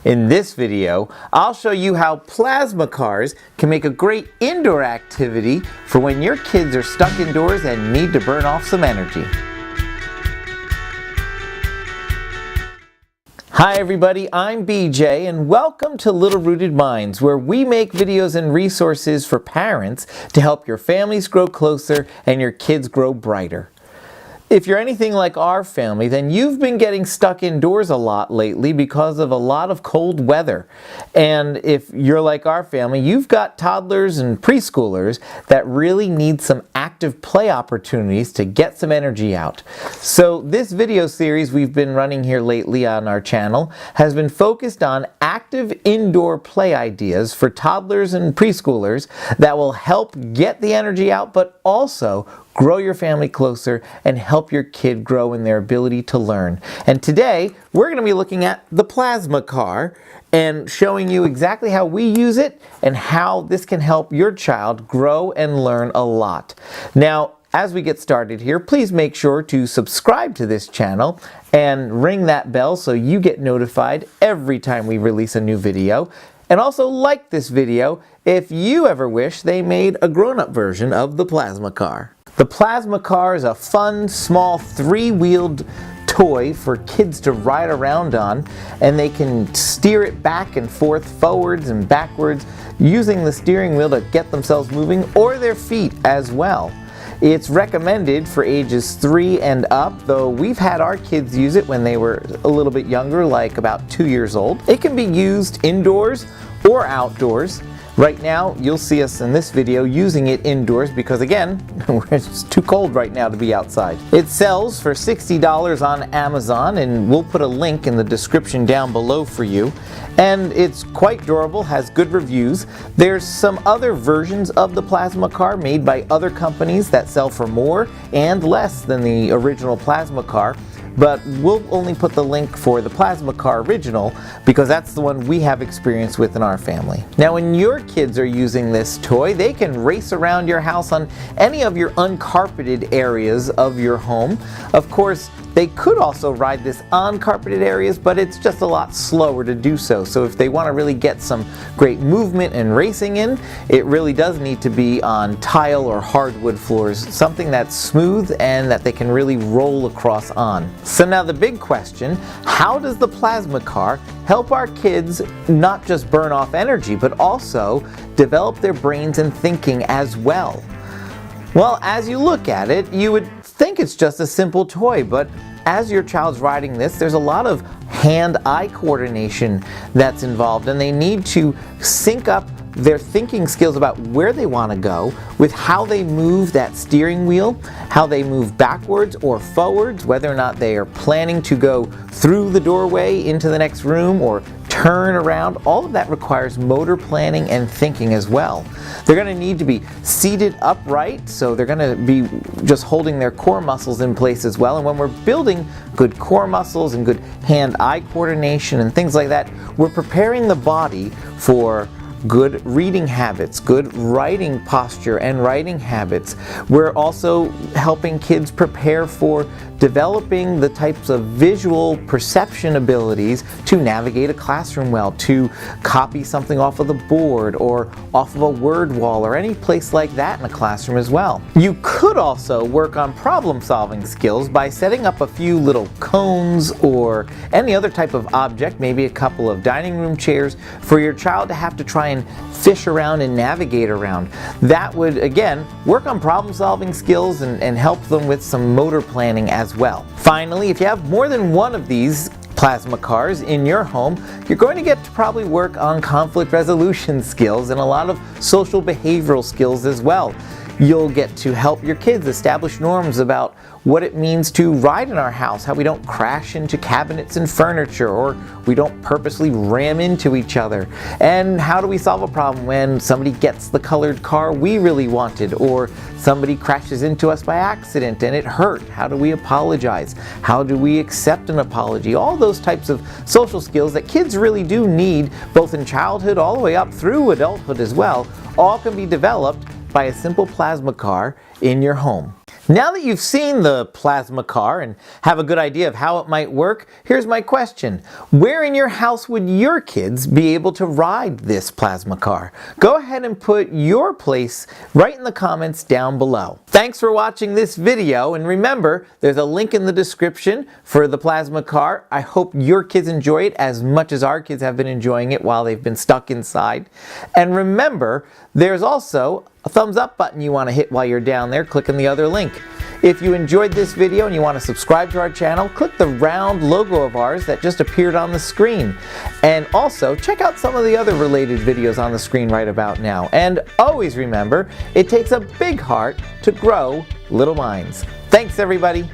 In this video, I'll show you how plasma cars can make a great indoor activity for when your kids are stuck indoors and need to burn off some energy. Hi everybody, I'm BJ and welcome to Little Rooted Minds, where we make videos and resources for parents to help your families grow closer and your kids grow brighter. If you're anything like our family, then you've been getting stuck indoors a lot lately because of a lot of cold weather. And if you're like our family, you've got toddlers and preschoolers that really need some active play opportunities to get some energy out. So this video series we've been running here lately on our channel has been focused on active indoor play ideas for toddlers and preschoolers that will help get the energy out, but also grow your family closer and help your kid grow in their ability to learn. And today, we're going to be looking at the plasma car and showing you exactly how we use it and how this can help your child grow and learn a lot. Now, as we get started here, please make sure to subscribe to this channel and ring that bell so you get notified every time we release a new video. And also like this video if you ever wish they made a grown-up version of the plasma car. The plasma car is a fun, small, three-wheeled toy for kids to ride around on, and they can steer it back and forth, forwards and backwards, using the steering wheel to get themselves moving, or their feet as well. It's recommended for ages 3 and up, though we've had our kids use it when they were a little bit younger, like about 2 years old. It can be used indoors or outdoors. Right now, you'll see us in this video using it indoors because, again, it's too cold right now to be outside. It sells for $60 on Amazon, and we'll put a link in the description down below for you. And it's quite durable, has good reviews. There's some other versions of the plasma car made by other companies that sell for more and less than the original plasma car. But we'll only put the link for the plasma car original because that's the one we have experience with in our family. Now, when your kids are using this toy, they can race around your house on any of your uncarpeted areas of your home. Of course, they could also ride this on carpeted areas, but it's just a lot slower to do so. So if they want to really get some great movement and racing in, it really does need to be on tile or hardwood floors, something that's smooth and that they can really roll across on. So now the big question, how does the plasma car help our kids not just burn off energy, but also develop their brains and thinking as well? Well, as you look at it, you would think it's just a simple toy, but as your child's riding this, there's a lot of hand-eye coordination that's involved, and they need to sync up their thinking skills about where they want to go with how they move that steering wheel, how they move backwards or forwards, whether or not they are planning to go through the doorway into the next room or turn around. All of that requires motor planning and thinking as well. They're going to need to be seated upright, so they're going to be just holding their core muscles in place as well. And when we're building good core muscles and good hand-eye coordination and things like that, we're preparing the body for good reading habits, good writing posture and writing habits. We're also helping kids prepare for developing the types of visual perception abilities to navigate a classroom well, to copy something off of the board or off of a word wall or any place like that in a classroom as well. You could also work on problem-solving skills by setting up a few little cones or any other type of object, maybe a couple of dining room chairs, for your child to have to try and fish around and navigate around. That would, again, work on problem-solving skills and help them with some motor planning as well. Finally, if you have more than one of these plasma cars in your home, you're going to get to probably work on conflict resolution skills and a lot of social behavioral skills as well. You'll get to help your kids establish norms about what it means to ride in our house, how we don't crash into cabinets and furniture, or we don't purposely ram into each other, and how do we solve a problem when somebody gets the colored car we really wanted, or somebody crashes into us by accident and it hurt. How do we apologize? How do we accept an apology? All those types of social skills that kids really do need, both in childhood all the way up through adulthood as well, all can be developed by a simple plasma car in your home. Now that you've seen the plasma car and have a good idea of how it might work, here's my question. Where in your house would your kids be able to ride this plasma car? Go ahead and put your place right in the comments down below. Thanks for watching this video, and remember, there's a link in the description for the plasma car. I hope your kids enjoy it as much as our kids have been enjoying it while they've been stuck inside. And remember, there's also a thumbs up button you want to hit while you're down there. Click on the other link. If you enjoyed this video and you want to subscribe to our channel, click the round logo of ours that just appeared on the screen. And also, check out some of the other related videos on the screen right about now. And always remember, it takes a big heart to grow little minds. Thanks, everybody.